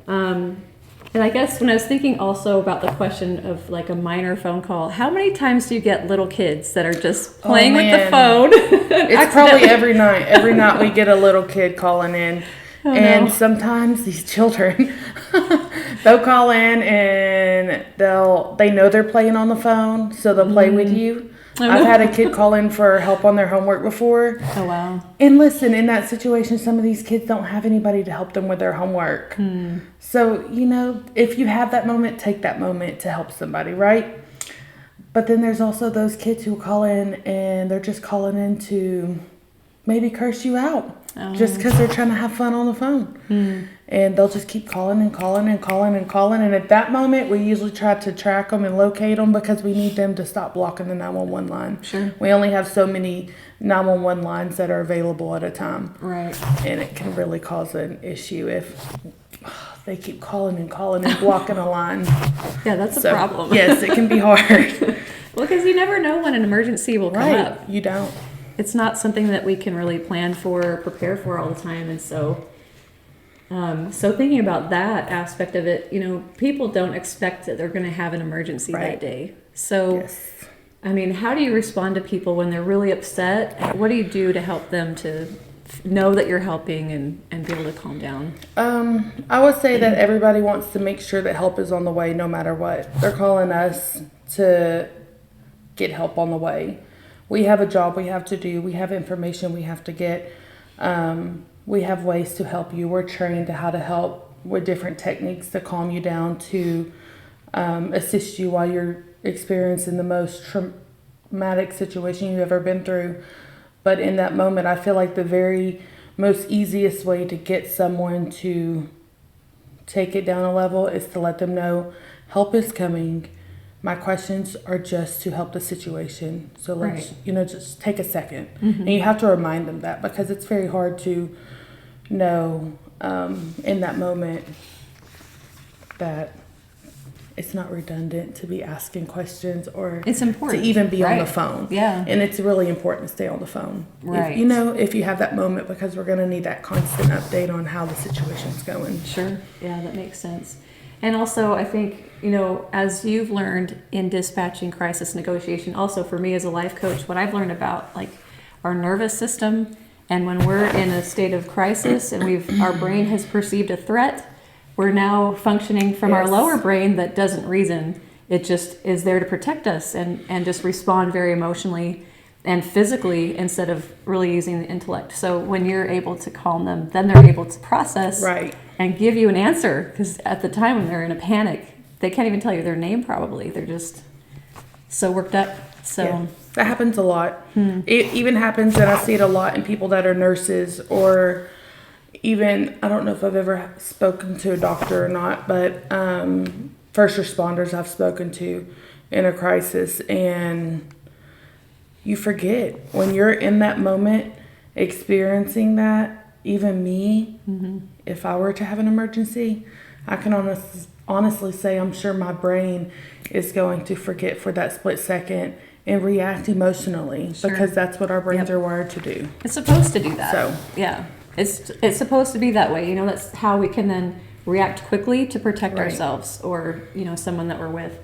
And I guess when I was thinking also about the question of like a minor phone call, how many times do you get little kids that are just playing with the phone? It's probably every night. Every night we get a little kid calling in. Oh, and no. sometimes these children, they'll call in and they know they're playing on the phone, so they'll play with you. Oh, I've no. had a kid call in for help on their homework before. Oh, wow. And listen, in that situation, some of these kids don't have anybody to help them with their homework. So, if you have that moment, take that moment to help somebody, right? But then there's also those kids who call in and they're just calling in to maybe curse you out. Just because they're trying to have fun on the phone. And they'll just keep calling and calling and calling and calling. And at that moment, we usually try to track them and locate them because we need them to stop blocking the 911 line. Sure. We only have so many 911 lines that are available at a time. Right. And it can really cause an issue if they keep calling and calling and blocking a line. Yeah, that's a problem. Yes, it can be hard. Well, because you never know when an emergency will come up. You don't. It's not something that we can really plan for or prepare for all the time. And so thinking about that aspect of it, people don't expect that they're going to have an emergency that day. So, yes. I mean, how do you respond to people when they're really upset? What do you do to help them to know that you're helping and be able to calm down? I would say that everybody wants to make sure that help is on the way no matter what. They're calling us to get help on the way. We have a job we have to do. We have information we have to get. We have ways to help you. We're trained to how to help with different techniques to calm you down, to assist you while you're experiencing the most traumatic situation you've ever been through. But in that moment, I feel like the very most easiest way to get someone to take it down a level is to let them know help is coming. My questions are just to help the situation. So let's, just take a second. And you have to remind them that because it's very hard to know in that moment that it's not redundant to be asking questions or it's important to even be on the phone. Yeah. And it's really important to stay on the phone. Right. If you have that moment, because we're going to need that constant update on how the situation's going. Sure. Yeah, that makes sense. And also, I think, as you've learned in dispatching crisis negotiation, also for me as a life coach, what I've learned about like our nervous system, and when we're in a state of crisis and our brain has perceived a threat, we're now functioning from our lower brain that doesn't reason. It just is there to protect us and just respond very emotionally and physically instead of really using the intellect. So when you're able to calm them, then they're able to process and give you an answer. Because at the time when they're in a panic, they can't even tell you their name probably. They're just so worked up. So that happens a lot. It even happens, and I see it a lot in people that are nurses, or even, I don't know if I've ever spoken to a doctor or not, but first responders I've spoken to in a crisis, and you forget when you're in that moment experiencing that. Even me, if I were to have an emergency, I can honestly say I'm sure my brain is going to forget for that split second and react emotionally because that's what our brains are wired to do. It's supposed to do that. So yeah, it's supposed to be that way. That's how we can then react quickly to protect ourselves or someone that we're with,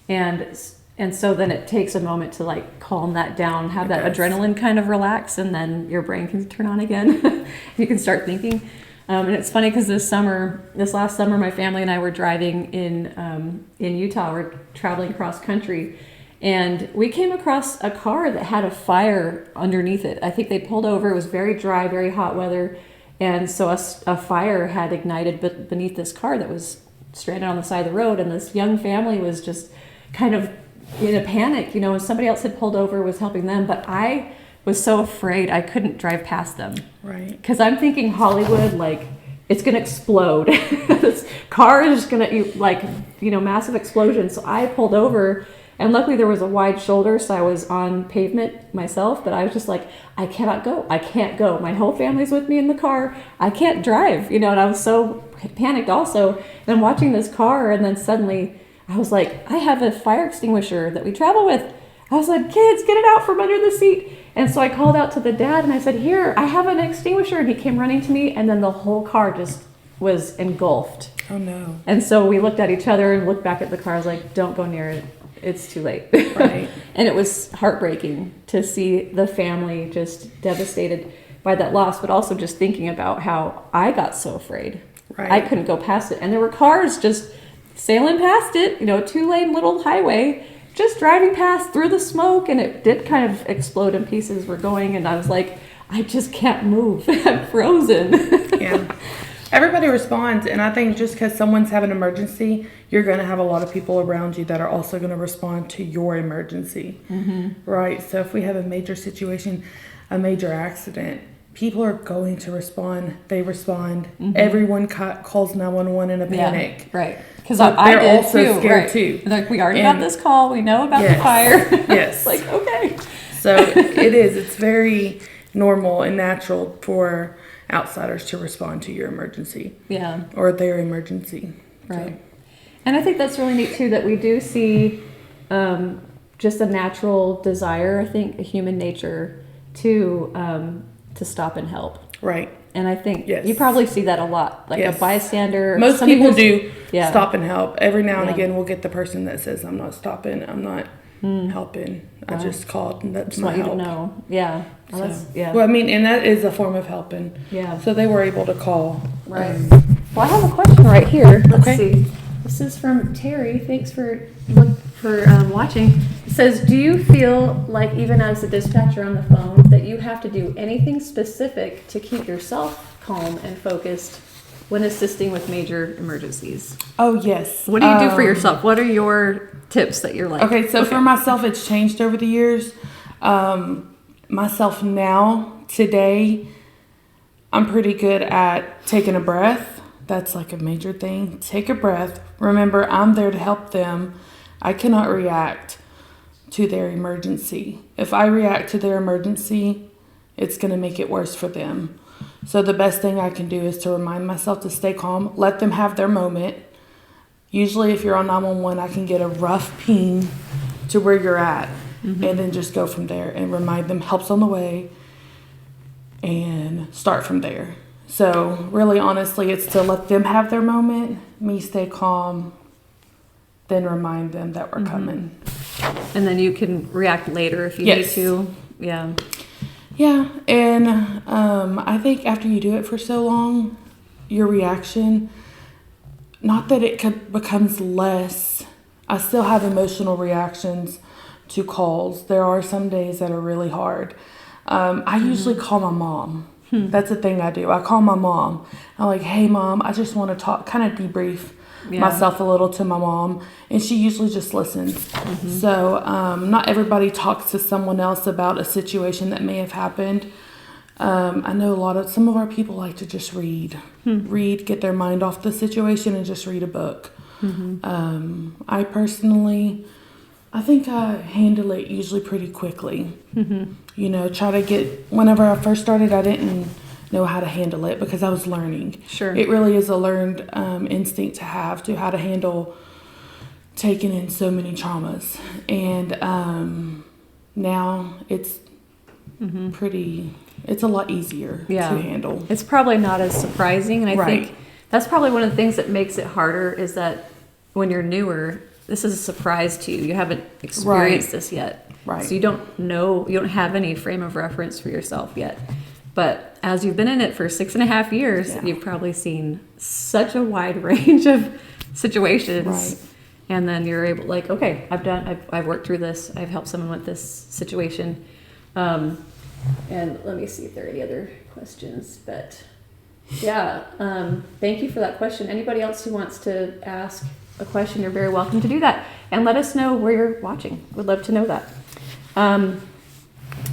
and so then it takes a moment to like calm that down, have that adrenaline kind of relax, and then your brain can turn on again. You can start thinking. And it's funny because this last summer, my family and I were driving in Utah. We're traveling cross country, and we came across a car that had a fire underneath it. I think they pulled over. It was very dry, very hot weather, and so a fire had ignited beneath this car that was stranded on the side of the road. And this young family was just kind of in a panic, and somebody else had pulled over, was helping them, but I was so afraid I couldn't drive past them. Right. Because I'm thinking Hollywood, like, it's going to explode. This car is just going to, massive explosion. So I pulled over, and luckily there was a wide shoulder, so I was on pavement myself, but I was just like, I cannot go. I can't go. My whole family's with me in the car. I can't drive, and I was so panicked also. And I'm watching this car, and then suddenly I was like, I have a fire extinguisher that we travel with. I was like, kids, get it out from under the seat. And so I called out to the dad and I said, here, I have an extinguisher. And he came running to me, and then the whole car just was engulfed. Oh, no. And so we looked at each other and looked back at the car. I was like, don't go near it. It's too late. Right. And it was heartbreaking to see the family just devastated by that loss, but also just thinking about how I got so afraid. Right. I couldn't go past it. And there were cars just sailing past it, 2-lane little highway, just driving past through the smoke, and it did kind of explode in pieces. We're going, and I was like, I just can't move. I'm frozen. Yeah. Everybody responds, and I think just because someone's having an emergency, you're going to have a lot of people around you that are also going to respond to your emergency, right? So if we have a major situation, a major accident, people are going to respond. They respond. Everyone calls 911 in a panic. Yeah, right. Because So I they're did also too, scared right. too. Like, we already And- got this call. We know about Yes. the fire. Yes. Like, okay. So it is. It's very normal and natural for outsiders to respond to your emergency Yeah. or their emergency. Right. And I think that's really neat too, that we do see just a natural desire, I think, a human nature to stop and help. Right. And I think Yes. you probably see that a lot, like Yes. a bystander. Most some people do Yeah. stop and help. Every now and Yeah. again, we'll get the person that says, I'm not stopping. I'm not helping. I Wow. just called and that's Just my want you help. to know. Yeah. Well, So, that's, yeah. Well, I mean, and that is a form of helping. Yeah. So they were able to call. Right. Well, I have a question right here. Let's Okay. see. This is from Terry. Thanks for watching. It says, do you feel like even as a dispatcher on the phone that you have to do anything specific to keep yourself calm and focused when assisting with major emergencies? Oh, yes. What do you do for yourself? What are your tips that you're like? Okay, so for myself, it's changed over the years. Myself now, today, I'm pretty good at taking a breath. That's like a major thing. Take a breath. Remember, I'm there to help them. I cannot react to their emergency. If I react to their emergency, it's going to make it worse for them. So the best thing I can do is to remind myself to stay calm, let them have their moment. Usually if you're on 911, I can get a rough ping to where you're at and then just go from there and remind them help's on the way and start from there. So really, honestly, it's to let them have their moment, me stay calm, then remind them that we're coming. And then you can react later if you Yes. need to. Yeah. Yeah, and I think after you do it for so long, your reaction, not that it becomes less. I still have emotional reactions to calls. There are some days that are really hard. I usually call my mom. That's the thing I do. I call my mom. I'm like, hey, Mom, I just want to talk, kind of debrief myself a little to my mom. And she usually just listens. So not everybody talks to someone else about a situation that may have happened. I know some of our people like to just read, get their mind off the situation and just read a book. I personally, I think I handle it usually pretty quickly. Try to whenever I first started, I didn't know how to handle it because I was learning. Sure. It really is a learned instinct to have to how to handle taking in so many traumas. And now it's it's a lot easier to handle. It's probably not as surprising, and I Right. think that's probably one of the things that makes it harder is that when you're newer, this is a surprise to you. You haven't experienced this yet. Right. So you don't know, you don't have any frame of reference for yourself yet. But as you've been in it for 6.5 years, you've probably seen such a wide range of situations. Right. And then you're able, like, okay, I've worked through this. I've helped someone with this situation. And let me see if there are any other questions, but yeah, thank you for that question. Anybody else who wants to ask a question, you're very welcome to do that. And let us know where you're watching. We'd love to know that.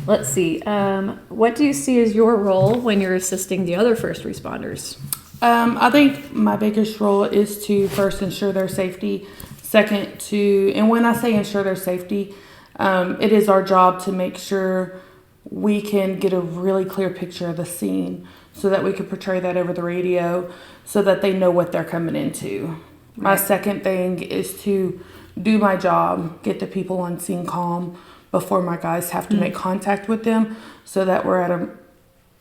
Let's see. What do you see as your role when you're assisting the other first responders? I think my biggest role is to first ensure their safety. Second, and when I say ensure their safety, it is our job to make sure we can get a really clear picture of the scene so that we can portray that over the radio so that they know what they're coming into. Right. My second thing is to do my job, get the people on scene calm before my guys have to make contact with them so that we're at a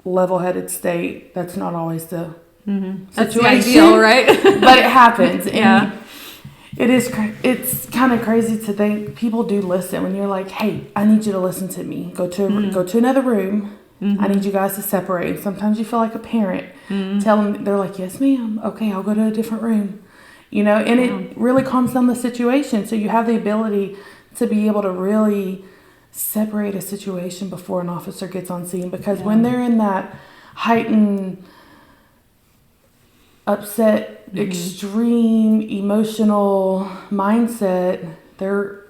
level-headed state. That's not always the That's the ideal, right? But it happens. Yeah. And it's kind of crazy to think people do listen when you're like, hey, I need you to listen to me. Go to another room. I need you guys to separate. Sometimes you feel like a parent. Tell them, they're like, yes, ma'am. Okay, I'll go to a different room. And it really calms down the situation. So you have the ability to be able to really separate a situation before an officer gets on scene. Because when they're in that heightened, upset, extreme emotional mindset, they're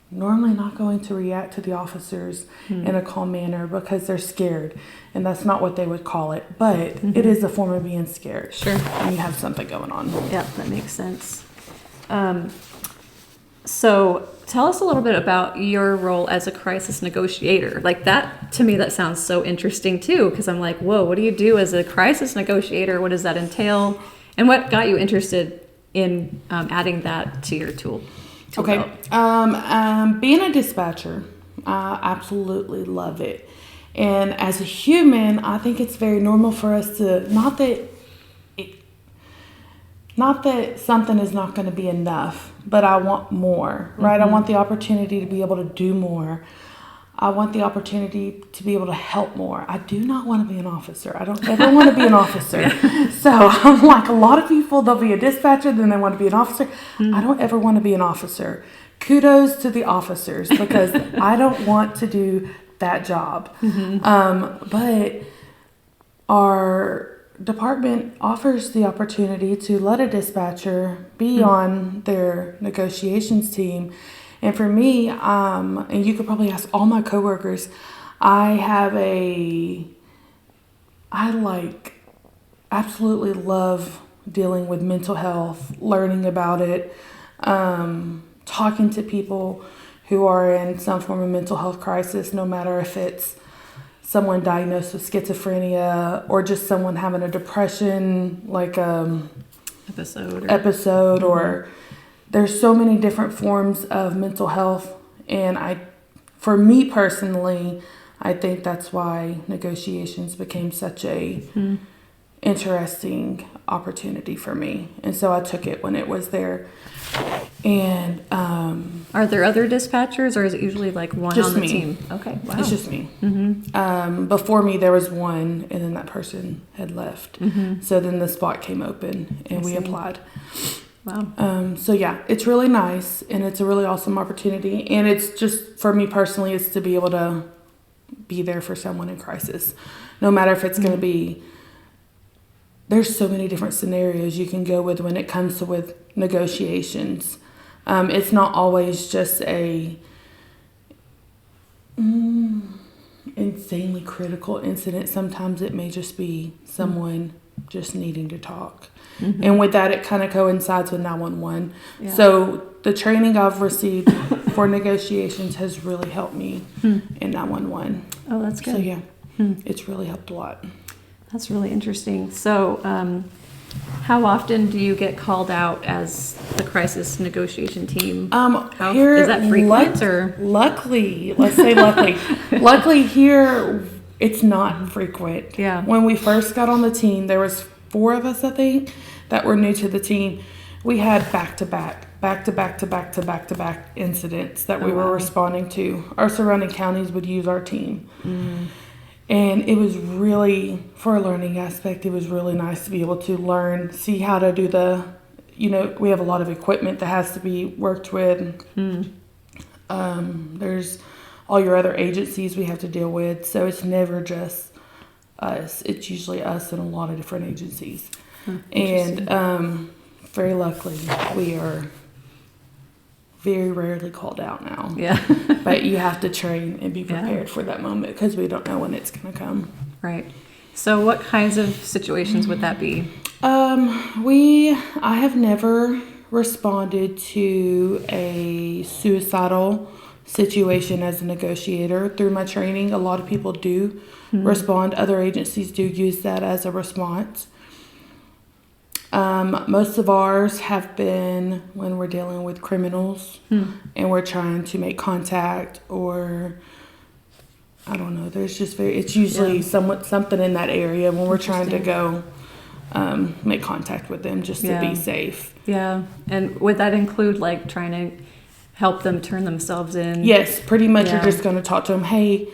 normally not going to react to the officers in a calm manner because they're scared. And that's not what they would call it. But it is a form of being scared. Sure. And you have something going on. Yeah, that makes sense. So tell us a little bit about your role as a crisis negotiator. Like that, to me, that sounds so interesting too, because I'm like, whoa, what do you do as a crisis negotiator? What does that entail? And what got you interested in adding that to your tool? Okay. Being a dispatcher, I absolutely love it. And as a human, I think it's very normal for us to, not that something is not going to be enough, but I want more, right? I want the opportunity to be able to do more. I want the opportunity to be able to help more. I do not want to be an officer. I don't ever want to be an officer. So I'm like a lot of people, they'll be a dispatcher, then they want to be an officer. I don't ever want to be an officer. Kudos to the officers because I don't want to do that job. But our department offers the opportunity to let a dispatcher be on their negotiations team. And for me, and you could probably ask all my coworkers, I absolutely love dealing with mental health, learning about it, talking to people who are in some form of mental health crisis, no matter if it's someone diagnosed with schizophrenia or just someone having a depression, like episode or there's so many different forms of mental health. And for me personally, I think that's why negotiations became such a interesting opportunity for me. And so I took it when it was there. And are there other dispatchers, or is it usually like one on the team? Okay, wow. It's just me. Before me, there was one, and then that person had left. So then the spot came open, and we applied. Wow. So yeah, it's really nice, and it's a really awesome opportunity. And it's just, for me personally, it's to be able to be there for someone in crisis. No matter if it's going to be, there's so many different scenarios you can go with when it comes to with negotiations. It's not always just a insanely critical incident. Sometimes it may just be someone just needing to talk. And with that, it kind of coincides with 911. Yeah. So the training I've received for negotiations has really helped me in 911. Oh, that's good. So yeah, it's really helped a lot. That's really interesting. So how often do you get called out as the crisis negotiation team? Here, is that frequent or? Luckily, let's say luckily. Luckily here, it's not frequent. Yeah. When we first got on the team, there was 4 of us, I think, that were new to the team. We had back-to-back incidents that we were responding to. Our surrounding counties would use our team. And it was really, for a learning aspect, it was really nice to be able to learn, see how to do we have a lot of equipment that has to be worked with. There's all your other agencies we have to deal with. So it's never just us. It's usually us and a lot of different agencies. And very luckily, we are very rarely called out now. Yeah. But you have to train and be prepared for that moment because we don't know when it's going to come. Right. So what kinds of situations would that be? I have never responded to a suicidal situation as a negotiator through my training. A lot of people do respond. Other agencies do use that as a response. Most of ours have been when we're dealing with criminals and we're trying to make contact, or I don't know, it's usually something in that area when we're trying to go make contact with them just to be safe. Yeah. And would that include like trying to help them turn themselves in? Yes, pretty much. You're just going to talk to them. Hey,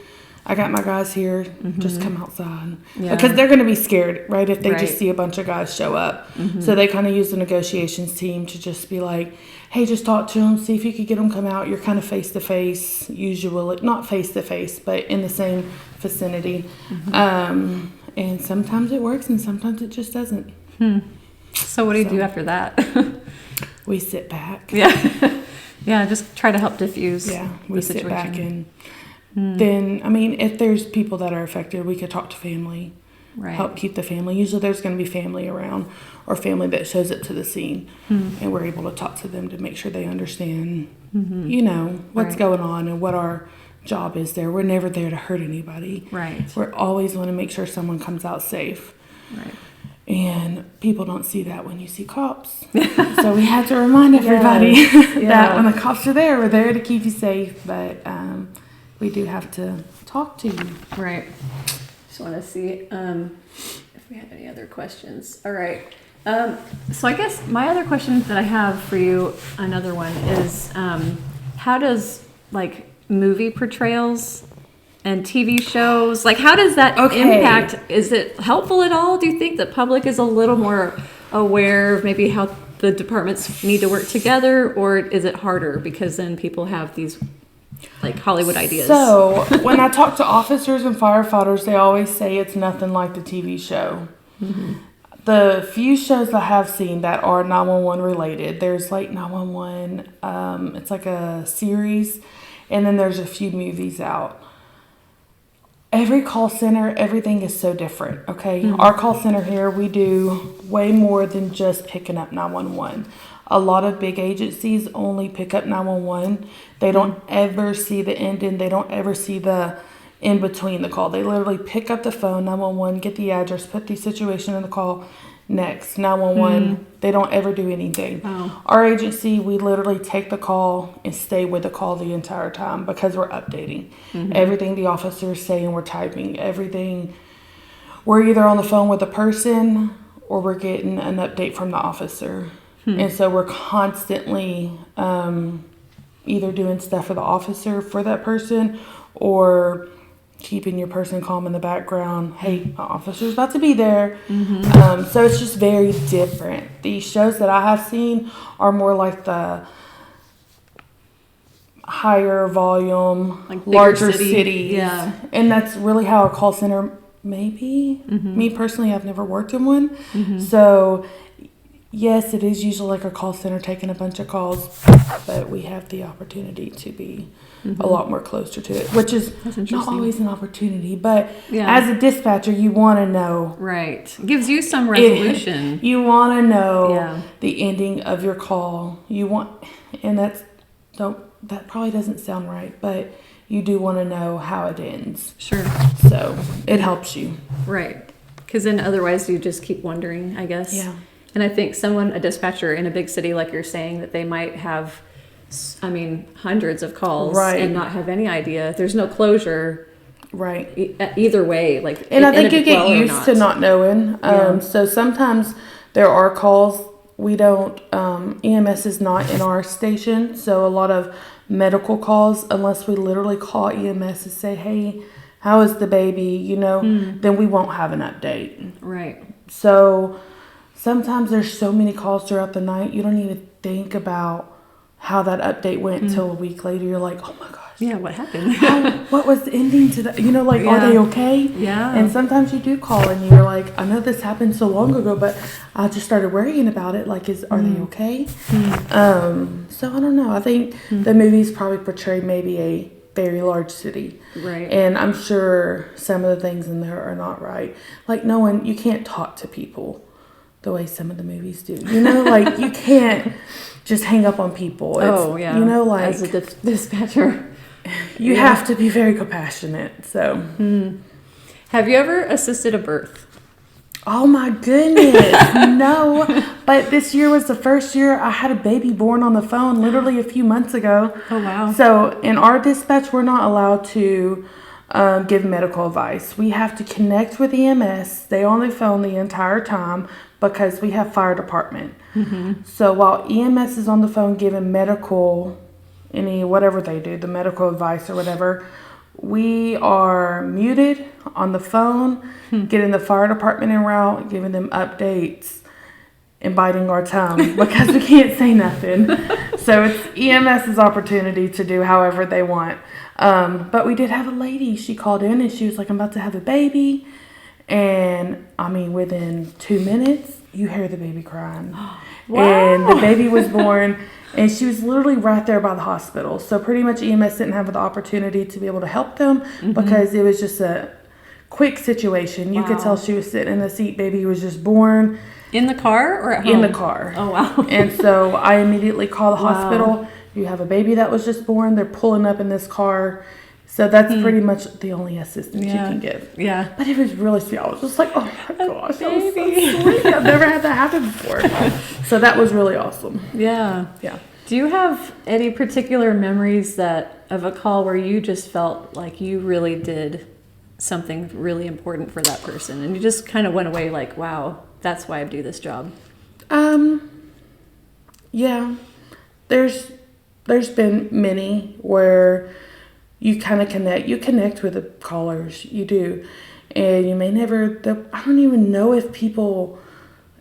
I got my guys here. Just come outside. Because they're going to be scared, right, if they just see a bunch of guys show up. So they kind of use the negotiations team to just be like, hey, just talk to them. See if you could get them come out. You're kind of face-to-face, usually. Not face-to-face, but in the same vicinity. And sometimes it works and sometimes it just doesn't. So what do you do after that? We sit back. Yeah, just try to help diffuse we sit back and then, I mean, if there's people that are affected, we could talk to family, help keep the family. Usually there's going to be family around or family that shows up to the scene, and we're able to talk to them to make sure they understand, you know, what's going on and what our job is there. We're never there to hurt anybody. We're always want to make sure someone comes out safe. And people don't see that when you see cops. So we have to remind everybody that when the cops are there, we're there to keep you safe. But we do have to talk to you. Just want to see if we have any other questions. All right. So I guess my other question that I have for you, another one, is how does like movie portrayals and TV shows, like how does that impact? Is it helpful at all? Do you think the public is a little more aware of maybe how the departments need to work together, or is it harder because then people have these like Hollywood ideas? So when I talk to officers and firefighters, they always say it's nothing like the TV show. The few shows I have seen that are 911 related, there's like 911, it's like a series, and then there's a few movies out. Every call center, everything is so different, okay? Our call center here, we do way more than just picking up 911. A lot of big agencies only pick up 911. They don't ever see the ending. They don't ever see the in between the call. They literally pick up the phone, 911, get the address, put the situation in the call, next, 911. They don't ever do anything. Our agency, we literally take the call and stay with the call the entire time because we're updating. Everything the officer is saying, we're typing. Everything, we're either on the phone with the person or we're getting an update from the officer. And so we're constantly either doing stuff for the officer for that person or keeping your person calm in the background. Hey, my officer's about to be there. So it's just very different. The shows that I have seen are more like the higher volume, like larger cities. And that's really how a call center may be. Me personally, I've never worked in one. So yes, it is usually like a call center taking a bunch of calls, but we have the opportunity to be a lot more closer to it, which is not always an opportunity, but as a dispatcher, you want to know. Gives you some resolution. You want to know the ending of your call. You want, and that probably doesn't sound right, but you do want to know how it ends. So it helps you. Because then otherwise you just keep wondering, I guess. And I think a dispatcher in a big city, like you're saying, that they might have, I mean, hundreds of calls and not have any idea. There's no closure. Either way. Like, and I think you get used to not knowing. So sometimes there are calls we don't, EMS is not in our station. So a lot of medical calls, unless we literally call EMS and say, hey, how is the baby? You know, then we won't have an update. So sometimes there's so many calls throughout the night, you don't even think about how that update went until a week later. You're like, oh my gosh. What happened? What was the ending to that? You know, like, are they okay? And sometimes you do call and you're like, I know this happened so long ago, but I just started worrying about it. Like, are they okay? So I don't know. I think the movies probably portray maybe a very large city. And I'm sure some of the things in there are not right. Like, you can't talk to people the way some of the movies do. You know, like, you can't just hang up on people. You know, like, as a dispatcher, you have to be very compassionate. So have you ever assisted a birth? Oh my goodness. No, but this year was the first year I had a baby born on the phone literally a few months ago. Oh wow. So in our dispatch, we're not allowed to give medical advice. We have to connect with EMS, stay on the phone the entire time because we have fire department. So while EMS is on the phone giving medical, whatever they do, the medical advice or whatever, we are muted on the phone, getting the fire department en route, giving them updates, and biting our tongue because we can't say nothing. So it's EMS's opportunity to do however they want. But we did have a lady, she called in and she was like, I'm about to have a baby. And I mean, within 2 minutes, you hear the baby crying. Wow. And the baby was born and she was literally right there by the hospital. So pretty much EMS didn't have the opportunity to be able to help them because it was just a quick situation. You could tell she was sitting in the seat, baby was just born. In the car or at home? In the car. Oh, wow. And so I immediately call the hospital. You have a baby that was just born. They're pulling up in this car. So that's pretty much the only assistance you can give. Yeah. But it was really sweet. I was just like, oh my gosh, that was so sweet. I've never had that happen before. So that was really awesome. Yeah. Yeah. Do you have any particular memories of a call where you just felt like you really did something really important for that person and you just kind of went away like, wow, that's why I do this job? Yeah. There's been many where you kind of connect with the callers, you do. And you may never, I don't even know if people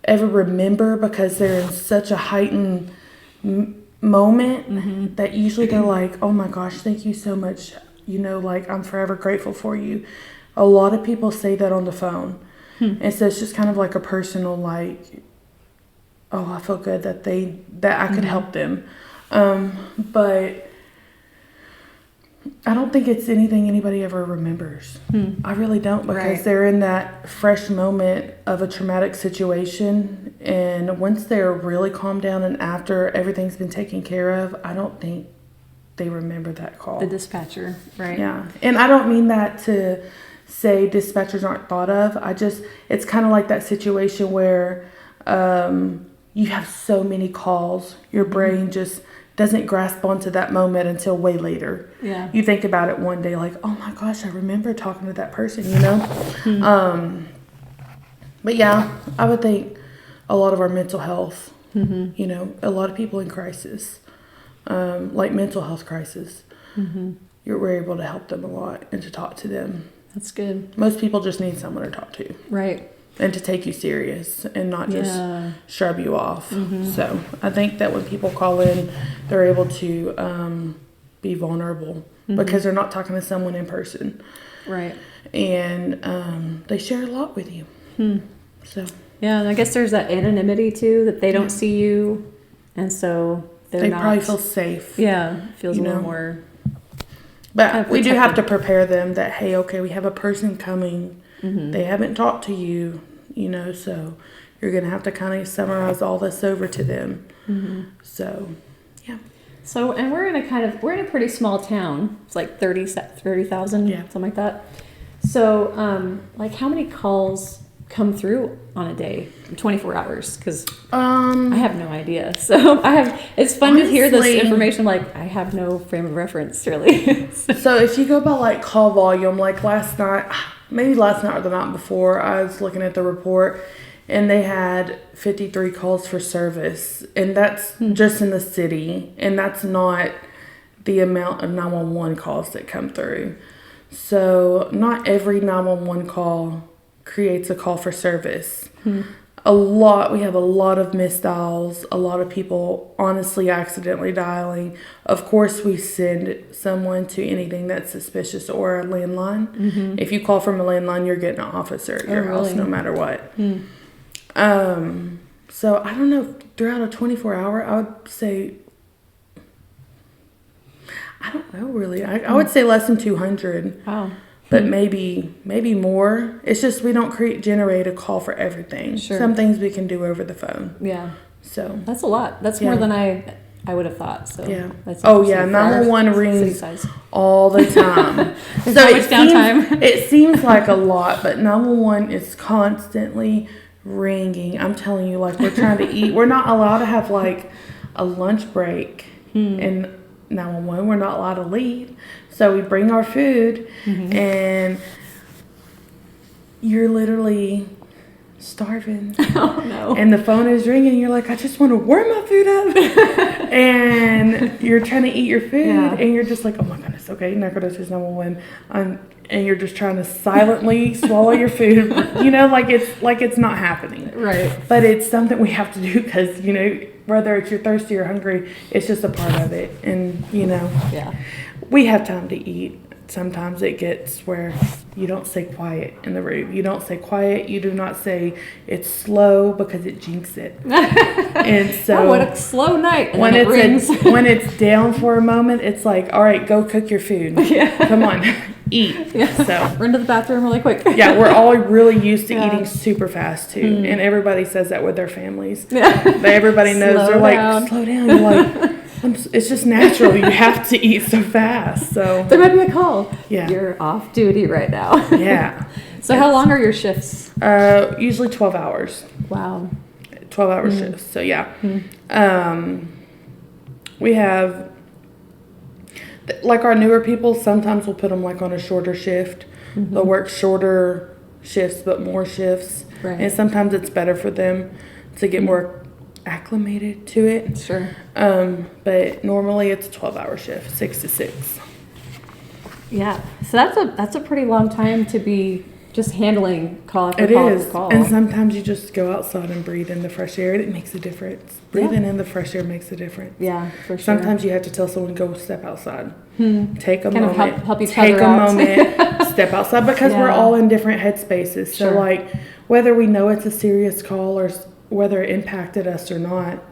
ever remember because they're in such a heightened moment that usually they're like, oh my gosh, thank you so much. Like I'm forever grateful for you. A lot of people say that on the phone. And so it's just kind of like a personal, like, oh, I feel good that I could help them. But I don't think it's anything anybody ever remembers. I really don't because they're in that fresh moment of a traumatic situation. And once they're really calmed down and after everything's been taken care of, I don't think they remember that call. The dispatcher, right? Yeah. And I don't mean that to say dispatchers aren't thought of. It's kind of like that situation where you have so many calls, your brain just doesn't grasp onto that moment until way later. Yeah. You think about it one day like, oh my gosh, I remember talking to that person, But yeah, I would think a lot of our mental health, a lot of people in crisis, like mental health crisis, we're able to help them a lot and to talk to them. That's good. Most people just need someone to talk to. Right. And to take you serious and not just shrub you off. So I think that when people call in, they're able to be vulnerable because they're not talking to someone in person. Right. And they share a lot with you. So yeah, and I guess there's that anonymity too, that they don't see you. And so they probably feel safe. Yeah. Feels a little more. But we do have to prepare them that, hey, okay, we have a person coming. They haven't talked to you, so you're going to have to kind of summarize all this over to them. So, yeah. So, and we're in a pretty small town. It's like 30,000, something like that. So, like how many calls come through on a day, 24 hours? Because I have no idea. So it's fun to hear this information. Like I have no frame of reference really. So if you go by like call volume, like maybe last night or the night before, I was looking at the report and they had 53 calls for service, and that's just in the city, and that's not the amount of 911 calls that come through. So not every 911 call creates a call for service. We have a lot of missed dials, a lot of people honestly accidentally dialing. Of course, we send someone to anything that's suspicious or a landline. If you call from a landline, you're getting an officer at your house no matter what. So I don't know, throughout a 24-hour, I would say, I don't know really. I would say less than 200. Wow. But maybe more. It's just we don't generate a call for everything. Sure. Some things we can do over the phone. Yeah. So that's a lot. That's more than I would have thought. So yeah. That's 911 rings all the time. So much downtime. It seems like a lot, but 911 is constantly ringing. I'm telling you, like we're trying to eat. We're not allowed to have like a lunch break, and 911, we're not allowed to leave. So we bring our food, and you're literally starving. Oh no. And the phone is ringing, and you're like, I just want to warm my food up. And you're trying to eat your food, and you're just like, oh my goodness, okay, now go to 911. And you're just trying to silently swallow your food, like it's not happening. Right. But it's something we have to do because, whether it's you're thirsty or hungry, it's just a part of it. And, Yeah. we have time to eat. Sometimes it gets where you don't say quiet in the room. You don't say quiet. You do not say it's slow because it jinxes it. And so what a slow night. And when then it rings. when it's down for a moment, it's like, all right, go cook your food. Yeah. Come on, eat. Yeah. So Run to the bathroom really quick. yeah, we're all really used to Yeah. eating super fast too, and everybody says that with their families. Yeah. But everybody knows Slow they're down. like, slow down. You're like, it's just natural. You have to eat so fast. So There might be a call. Yeah. You're off duty right now. yeah, So how long are your shifts? usually 12 hours. Wow. 12-hour shifts. So yeah, we have like our newer people. Sometimes we'll put them like on a shorter shift. They'll work shorter shifts but more shifts, Right. and sometimes it's better for them to get more acclimated to it. Sure. But normally it's a 12-hour shift, 6 to 6. Yeah. So that's a pretty long time to be just handling call after It call is, after call. and sometimes you just go outside and breathe in the fresh air, and it makes a difference. Breathing in the fresh air makes a difference. Yeah, for sure. Sometimes you have to tell someone, go step outside. Take a Kind of moment. help each take other a out. moment, step outside, because we're Yeah. all in different headspaces. So Sure. like, whether we know it's a serious call or whether it impacted us or not,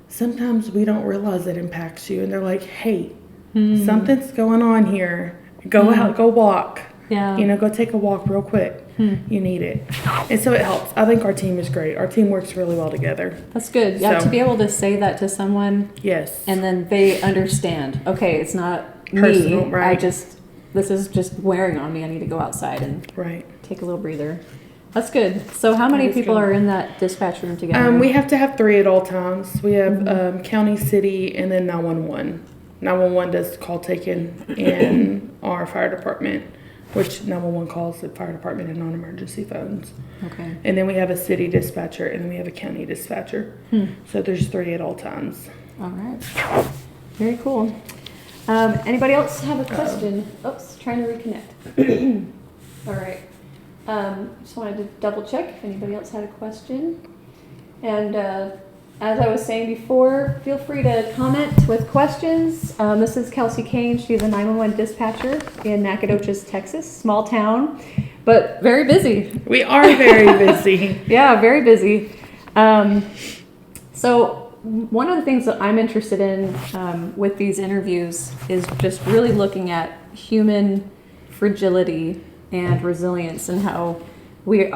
sometimes we don't realize it impacts you. And they're like, hey, something's going on here. Go out, go walk. Yeah. Go take a walk real quick. You need it. And so it helps. I think our team is great. Our team works really well together. That's good. Yeah, So- to be able to say that to someone Yes. and then they understand. Okay, it's not Personal, me. right. This is just wearing on me. I need to go outside and Right. take a little breather. That's good. So how many That is people good. are in that dispatch room together? We have to have 3 at all times. We have county, city, and then 911. 911 does call taking in our fire department, which 911 calls the fire department and non-emergency phones. Okay. And then we have a city dispatcher, and then we have a county dispatcher. So there's 3 at all times. All right. Very cool. Anybody else have a question? Oops, trying to reconnect. All right. Just wanted to double check if anybody else had a question. And as I was saying before, feel free to comment with questions. This is Kelsey Kane. She's a 911 dispatcher in Nacogdoches, Texas. Small town, but very busy. We are very busy. Yeah, very busy. So one of the things that I'm interested in with these interviews is just really looking at human fragility and resilience and how we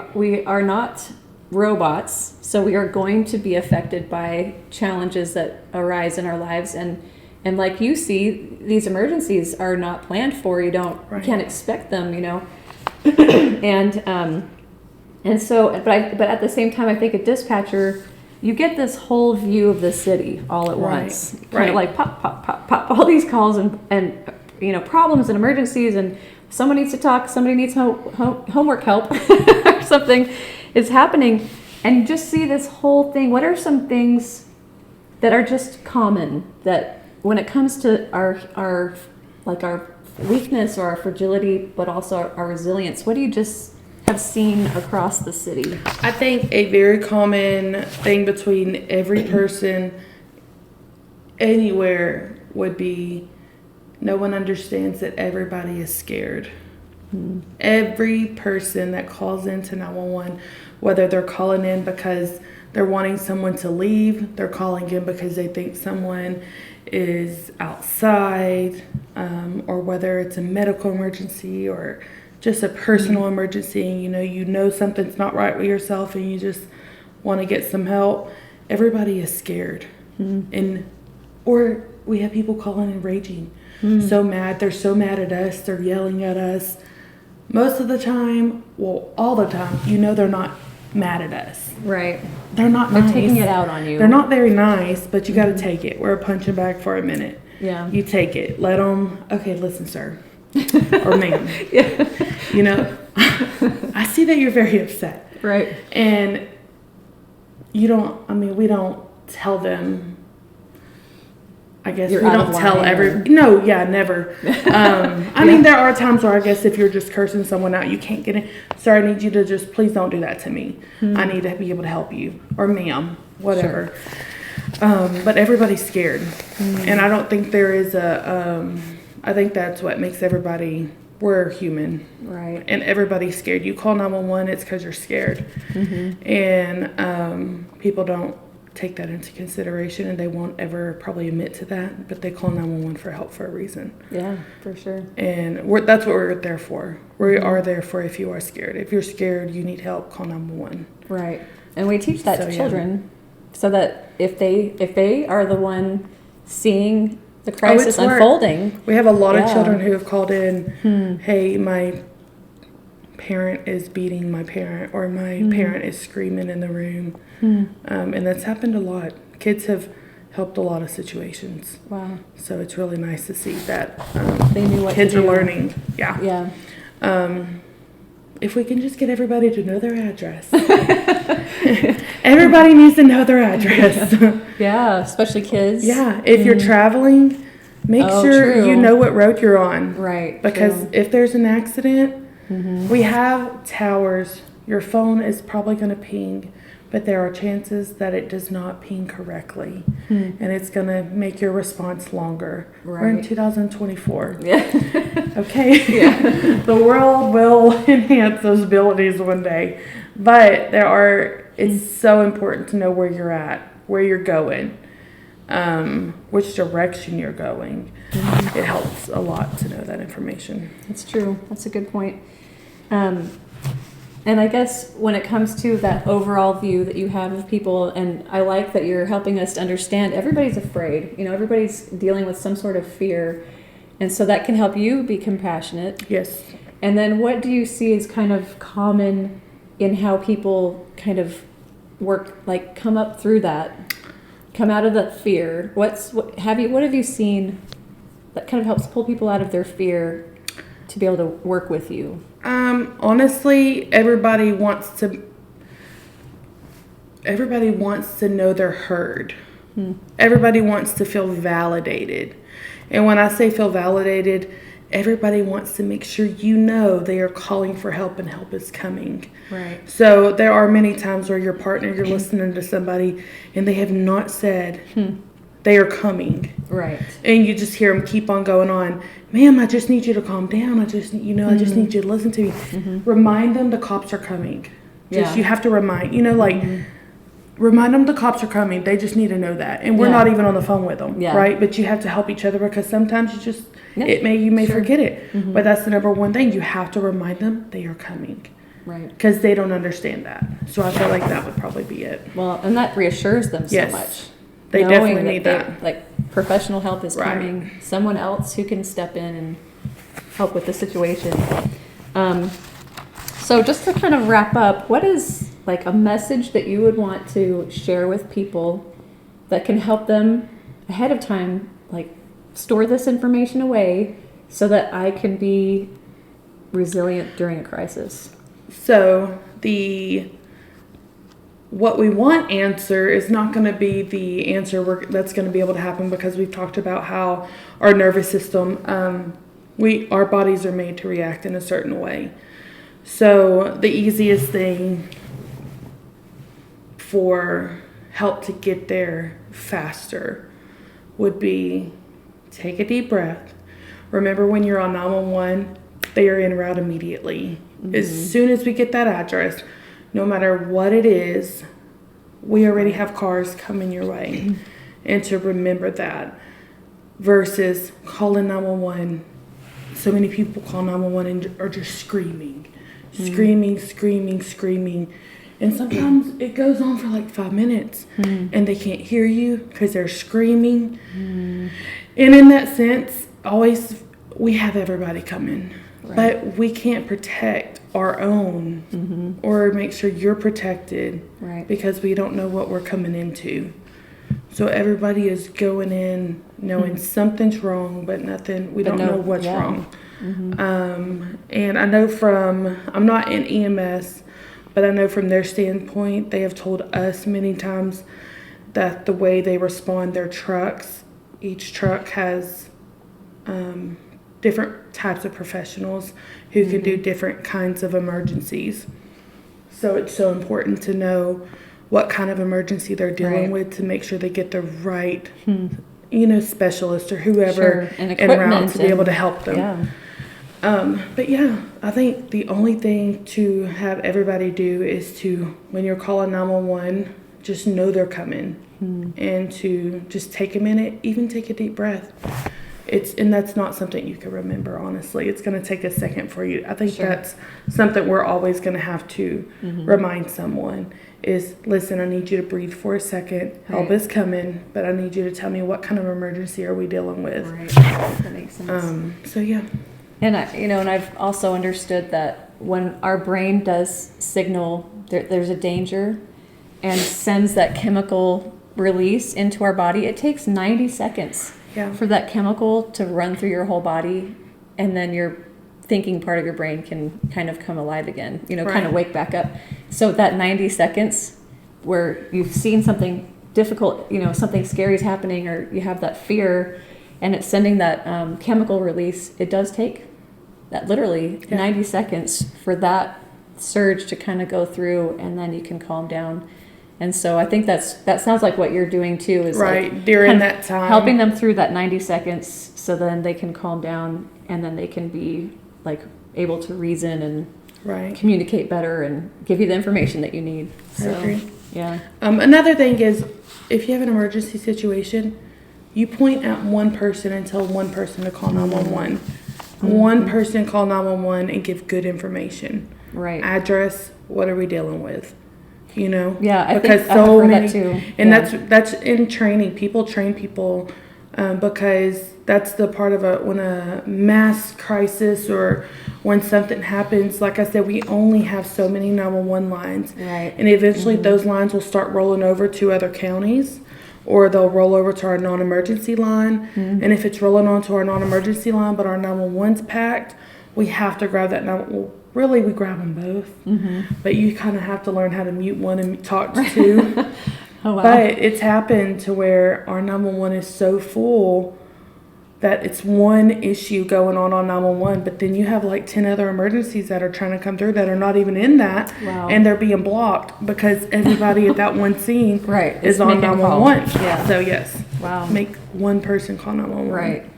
are not robots, so we are going to be affected by challenges that arise in our lives, and like you see, these emergencies are not planned for. You can't expect them, and so but at the same time, I think a dispatcher, you get this whole view of the city all at once, kind of like pop pop pop pop, all these calls and problems and emergencies, and someone needs to talk, somebody needs homework help or something is happening, and you just see this whole thing. What are some things that are just common that when it comes to our weakness or our fragility, but also our resilience, what do you just have seen across the city? I think a very common thing between every person anywhere would be no one understands that everybody is scared. Every person that calls into 911, whether they're calling in because they're wanting someone to leave, they're calling in because they think someone is outside, or whether it's a medical emergency or just a personal emergency, and you know something's not right with yourself and you just want to get some help. Everybody is scared. Or we have people calling and raging. So mad. They're so mad at us. They're yelling at us. Most of the time, well, all the time, they're not mad at us. Right. They're not They're nice. taking it out on you. They're not very nice, but you got to take it. We're a punching bag for a minute. Yeah. You take it. Let them, okay, listen, sir. Or ma'am. Yeah. You know, I see that you're very upset. Right. And we don't tell them, I guess You're we out don't of tell line no, yeah, never. I mean, there are times where I guess if you're just cursing someone out, you can't get it. Sir, I need you to just, please don't do that to me. I need to be able to help you. Or ma'am, whatever. Sure. But everybody's scared. And I don't think there is I think that's what makes everybody, we're human. Right. And everybody's scared. You call 911, it's because you're scared. And people don't take that into consideration, and they won't ever probably admit to that, but they call 911 for help for a reason. Yeah, for sure. And that's what we're there for. We are there for if you are scared. If you're scared, you need help, call 911. Right. And we teach that to children so that if they are the one seeing the crisis unfolding. We have a lot of children who have called in, hey, my parent is beating my parent, or my parent is screaming in the room. And that's happened a lot. Kids have helped a lot of situations. Wow. So it's really nice to see that they knew what kids to do. are learning. Yeah. Yeah. If we can just get everybody to know their address. Everybody needs to know their address. Yeah, especially kids. Yeah. If you're traveling, make sure you know what road you're on. Right. Because if there's an accident, we have towers. Your phone is probably going to ping, but there are chances that it does not ping correctly. And it's going to make your response longer. Right. We're in 2024. Yeah. Okay. Yeah. The world will enhance those abilities one day. But it's so important to know where you're at, where you're going, which direction you're going. It helps a lot to know that information. That's true. That's a good point. And I guess when it comes to that overall view that you have of people, and I like that you're helping us to understand everybody's afraid. You know, everybody's dealing with some sort of fear. And so that can help you be compassionate. Yes. And then what do you see as kind of common in how people kind of come up through that, come out of that fear? What have you seen that kind of helps pull people out of their fear to be able to work with you? Honestly, everybody wants to know they're heard. Everybody wants to feel validated. And when I say feel validated, everybody wants to make sure they are calling for help and help is coming. Right. So there are many times where you're listening to somebody and they have not said they are coming. Right. And you just hear them keep on going on. Ma'am, I just need you to calm down. I just need you to listen to me. Remind them the cops are coming. You have to remind, remind them the cops are coming. They just need to know that. And we're not even on the phone with them, right? But you have to help each other because sometimes you may forget it. But that's the number one thing. You have to remind them they are coming. Right. Because they don't understand that. So I feel like that would probably be it. Well, and that reassures them so much. They definitely need that. Professional help is coming. Someone else who can step in and help with the situation. So just to kind of wrap up, what is a message that you would want to share with people that can help them ahead of time, store this information away so that I can be resilient during a crisis? So what we want answer is not going to be the answer that's going to be able to happen, because we've talked about how our nervous system, our bodies are made to react in a certain way. So the easiest thing for help to get there faster would be take a deep breath. Remember, when you're on 911, they are en route immediately. As soon as we get that address, no matter what it is, we already have cars coming your way. And to remember that versus calling 911. So many people call 911 and are just screaming. And sometimes it goes on for 5 minutes and they can't hear you because they're screaming. And in that sense, we have everybody coming. Right. But we can't protect our own or make sure you're protected because we don't know what we're coming into. So everybody is going in knowing something's wrong, but we don't know what's wrong. And I know I'm not in EMS, but I know from their standpoint, they have told us many times that the way they respond their trucks, each truck has different types of professionals who can do different kinds of emergencies. So it's so important to know what kind of emergency they're dealing with to make sure they get the right, specialist or whoever en route to be able to help them. But yeah, I think the only thing to have everybody do is to, when you're calling 911, just know they're coming and to just take a minute, even take a deep breath. And that's not something you can remember, honestly. It's going to take a second for you. I think that's something we're always going to have to remind someone is, listen, I need you to breathe for a second. Help is coming, but I need you to tell me what kind of emergency are we dealing with. Right. That makes sense. So yeah. And and I've also understood that when our brain does signal there's a danger and sends that chemical release into our body, it takes 90 seconds for that chemical to run through your whole body, and then your thinking part of your brain can kind of come alive again, kind of wake back up. So that 90 seconds where you've seen something difficult, something scary is happening, or you have that fear, and it's sending that chemical release, it does take that literally 90 seconds for that surge to kind of go through, and then you can calm down. And so I think that sounds like what you're doing too, is like during that time, helping them through that 90 seconds so then they can calm down, and then they can be like able to reason and communicate better and give you the information that you need. So, I agree. Yeah. Another thing is, if you have an emergency situation, you point at one person and tell one person to call 911. One person call 911 and give good information. Right. Address, what are we dealing with? Yeah, I because think I've heard that too. And that's in training. People train people because that's the part of when a mass crisis or when something happens. Like I said, we only have so many 911 lines, and eventually those lines will start rolling over to other counties, or they'll roll over to our non-emergency line. And if it's rolling onto our non-emergency line, but our 911's packed, we have to grab that. Really, we grab them both, but you kind of have to learn how to mute one and talk to two. Oh, wow. But it's happened to where our 911 is so full that it's one issue going on 911, but then you have like 10 other emergencies that are trying to come through that are not even in that, and they're being blocked because everybody at that one scene is on 911. So yes, make one person call 911. Right.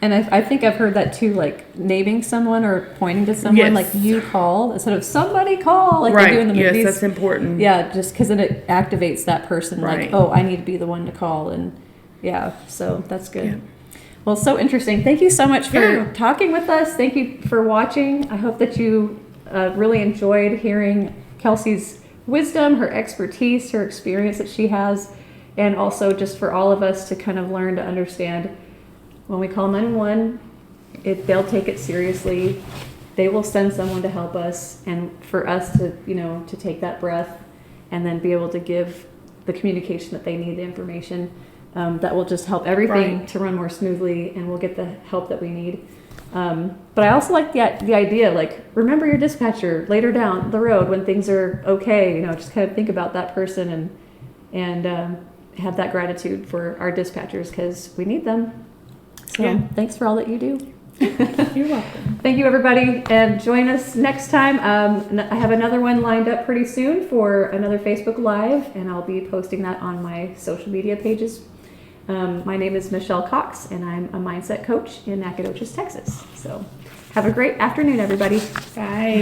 And I think I've heard that too, like naming someone or pointing to someone, like you call, instead of somebody call, like they do in the movies. Yes, that's important. Yeah, just because then it activates that person, like, oh, I need to be the one to call. And so that's good. Yeah. Well, so interesting. Thank you so much for talking with us. Thank you for watching. I hope that you really enjoyed hearing Kelsey's wisdom, her expertise, her experience that she has, and also just for all of us to kind of learn to understand when we call 911, they'll take it seriously. They will send someone to help us, and for us to, to take that breath and then be able to give the communication that they need, the information that will just help everything to run more smoothly, and we'll get the help that we need. But I also like the idea, like, remember your dispatcher later down the road when things are okay, just kind of think about that person and have that gratitude for our dispatchers, because we need them. So thanks for all that you do. You're welcome. Thank you, everybody, and join us next time. I have another one lined up pretty soon for another Facebook Live, and I'll be posting that on my social media pages. My name is Michelle Cox, and I'm a mindset coach in Nacogdoches, Texas. So have a great afternoon, everybody. Bye.